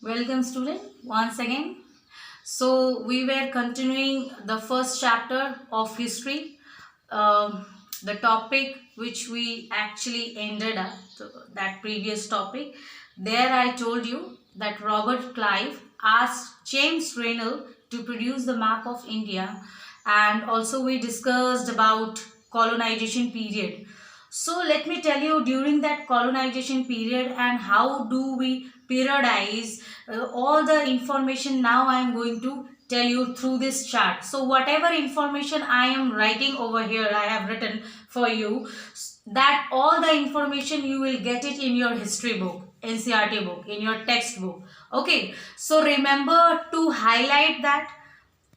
Welcome student once again. So we were continuing the first chapter of history, the topic which we actually ended up, that previous topic. There I told you that Robert Clive asked James Rennell to produce the map of India, and also we discussed about colonization period. So let me tell you, during that colonization period and how do we periodize all the information now I am going to tell you through this chart. So whatever information I am writing over here, I have written for you, that all the information you will get it in your history book, NCRT book, in your textbook. Okay, so remember to highlight that.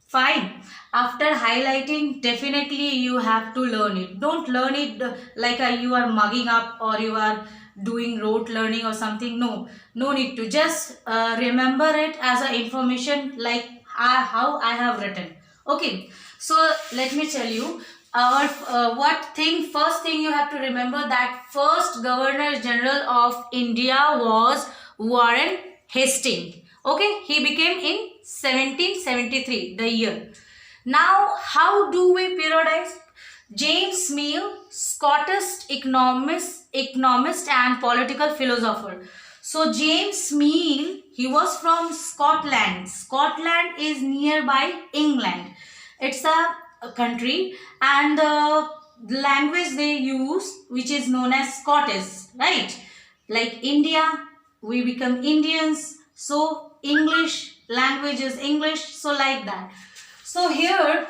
Fine. After highlighting, definitely you have to learn it. Don't learn it like you are mugging up or you are doing rote learning or something. No, no need to. Just remember it as a information like how I have written. Okay. So let me tell you. Our first thing you have to remember, that first Governor General of India was Warren Hastings. Okay, he became in 1773, the year. Now, how do we periodize? James Mill, Scottish economist and political philosopher. So James Mill, he was from Scotland. Scotland is nearby England. It's a country, and the language they use, which is known as Scottish, right? Like India, we become Indians. So English language is English, so like that. So here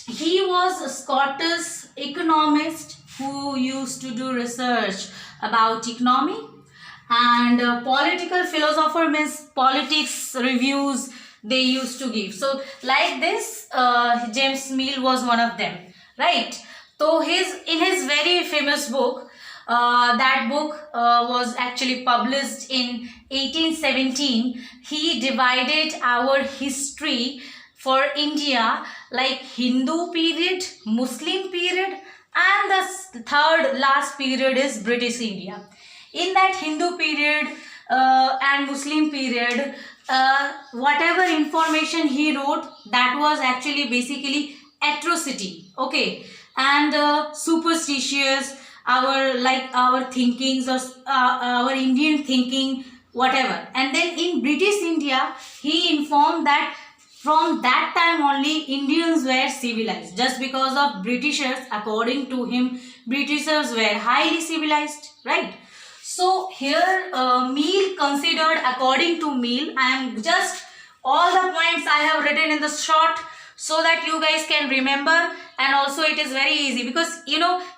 he was a Scottish economist who used to do research about economy, and political philosopher means politics reviews they used to give. So like this, James Mill was one of them, right? So in his very famous book, that book was actually published in 1817. He divided our history for India like Hindu period, Muslim period, and the third last period is British India. In that Hindu period and Muslim period, whatever information he wrote, that was actually basically atrocity, okay, and superstitious, our thinkings, or our Indian thinking, whatever. And then in British India, he informed that from that time only Indians were civilized, just because of Britishers. According to him, Britishers were highly civilized, right? So here Mill considered, according to Mill, I am just all the points I have written in the short so that you guys can remember, and also it is very easy because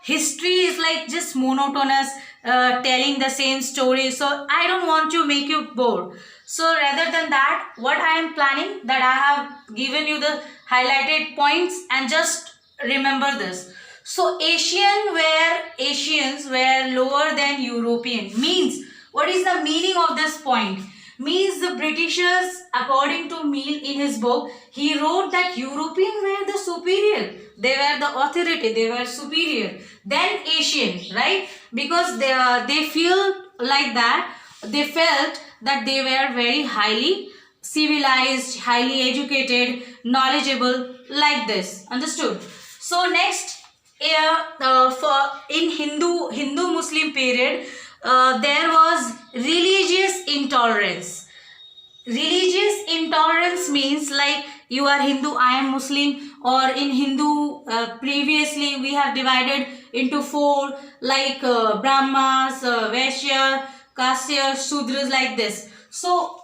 history is like just monotonous, telling the same story. So I don't want to make you bored. So rather than that, what I am planning, that I have given you the highlighted points and just remember this. So Asians were lower than European. Means, what is the meaning of this point? Means the Britishers, according to Mill in his book, he wrote that European were the superior. They were the authority. They were superior than Asian, right? Because they feel like that. They felt that they were very highly civilized, highly educated, knowledgeable, like this. Understood? So next, for in Hindu Muslim period, there was religious intolerance. Religious intolerance means like you are Hindu, I am Muslim, or in Hindu previously we have divided into four, like Brahmas, Vaishya, Kasya, Shudras, like this. So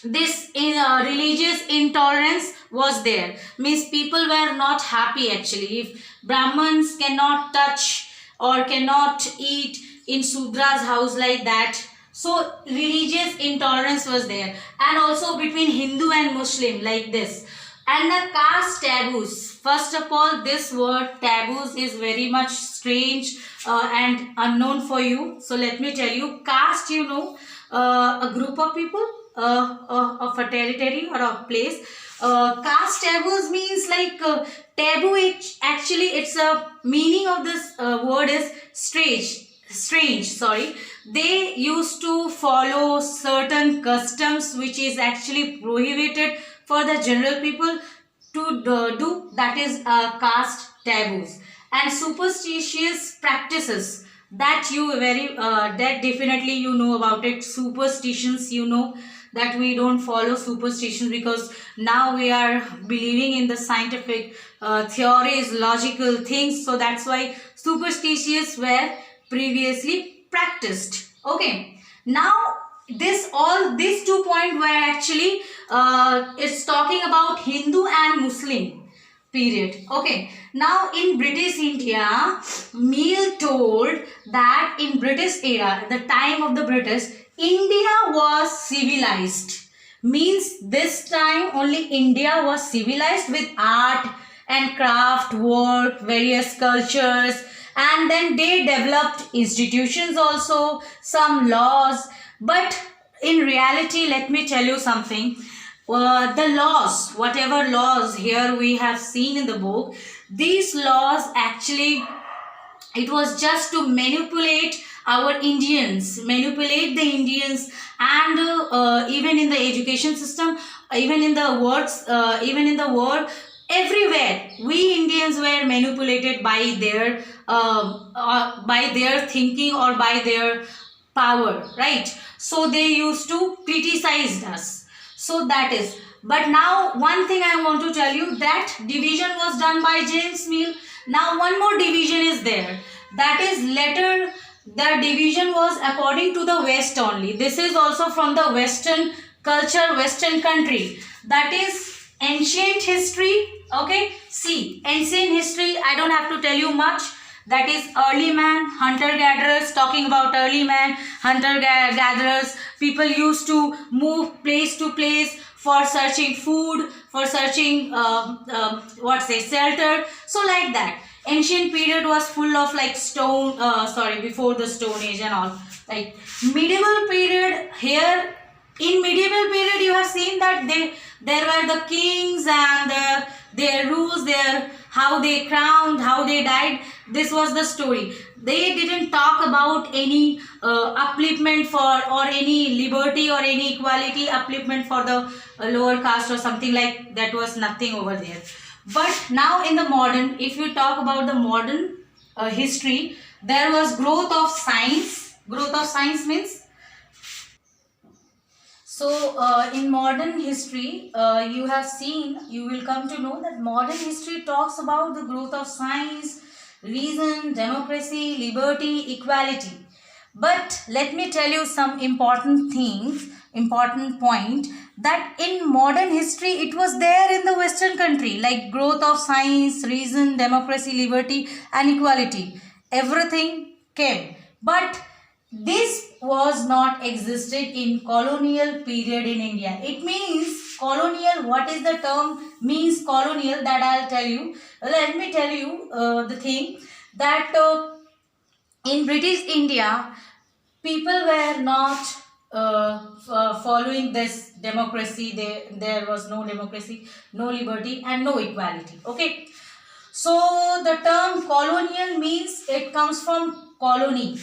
this religious intolerance was there. Means people were not happy actually if Brahmins cannot touch or cannot eat in Sudra's house, like that. So religious intolerance was there, and also between Hindu and Muslim, like this. And the caste taboos. First of all, this word taboos is very much strange and unknown for you. So let me tell you, caste, a group of people of a territory or a place. Caste taboos means like taboo. Actually, it's a meaning of this word is strange. strange, sorry, they used to follow certain customs which is actually prohibited for the general people to do, that is caste taboos and superstitious practices that you very that definitely you know about it. Superstitions, you know that we don't follow superstitions because now we are believing in the scientific theories, logical things, so that's why superstitious were previously practiced. Okay, now this all these 2 points were actually it's talking about Hindu and Muslim period. Okay, now in British India, Mill told that in British era, at the time of the British, India was civilized. Means this time only India was civilized with art and craft work, various cultures, and then they developed institutions also, some laws. But in reality, let me tell you something. The laws, whatever laws here we have seen in the book, these laws actually, it was just to manipulate our Indians, manipulate the Indians, and even in the education system, even in the works, even in the world, everywhere we Indians were manipulated by their thinking or by their power, right? So they used to criticize us. So that is. But now one thing I want to tell you, that division was done by James Mill. Now one more division is there. That is later the division was according to the West only. This is also from the Western culture, Western country. That is ancient history. Okay, see, ancient history, I don't have to tell you much. That is early man, hunter gatherers. Talking about early man, hunter gatherers, people used to move place to place for searching food, for searching shelter. So like that, ancient period was full of like stone, before the Stone Age and all. Like medieval period, here in medieval period you have seen that there were the kings and their rules, their how they crowned, how they died. This was the story. They didn't talk about any upliftment for, or any liberty or any equality upliftment for the lower caste or something like that. Was nothing over there. But now in the modern, if you talk about the modern history, there was growth of science. Growth of science means, so in modern history, you have seen, you will come to know that modern history talks about the growth of science, reason, democracy, liberty, equality. But let me tell you some important things, important point, that in modern history it was there in the Western country, like growth of science, reason, democracy, liberty and equality. Everything came. But this was not existed in colonial period in India. It means colonial. What is the term means colonial? That I'll tell you. Let me tell you the thing that in British India, people were not following this democracy. There was no democracy, no liberty, and no equality. Okay. So the term colonial means, it comes from colony.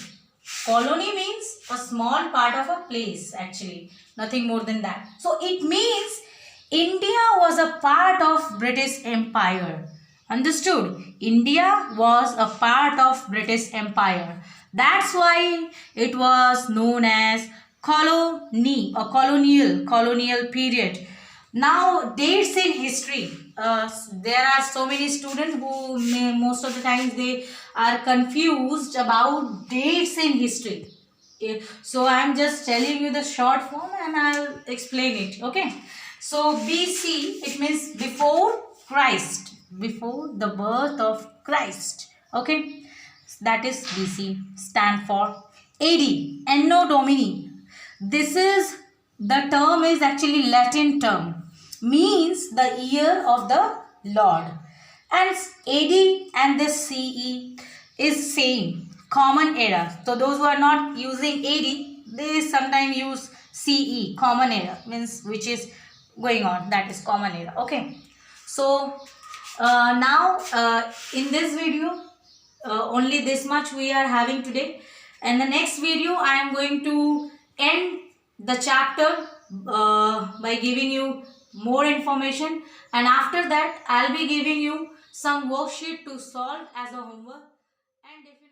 Colony means a small part of a place, actually, nothing more than that. So it means India was a part of British Empire. Understood? India was a part of British Empire. That's why it was known as colony or colonial period. Now dates in history. There are so many students who most of the times they are confused about dates in history. So I am just telling you the short form and I'll explain it. Okay. So BC, it means before Christ, before the birth of Christ. Okay. That is BC, stand for. AD, Anno Domini. This is, the term is actually Latin term, means the year of the Lord. And AD and this CE is same, common era. So those who are not using AD, they sometimes use CE, common era, means which is going on, that is common era. Okay. So now in this video, only this much we are having today. In the next video, I am going to end the chapter by giving you more information, and after that I'll be giving you some worksheet to solve as a homework, and definitely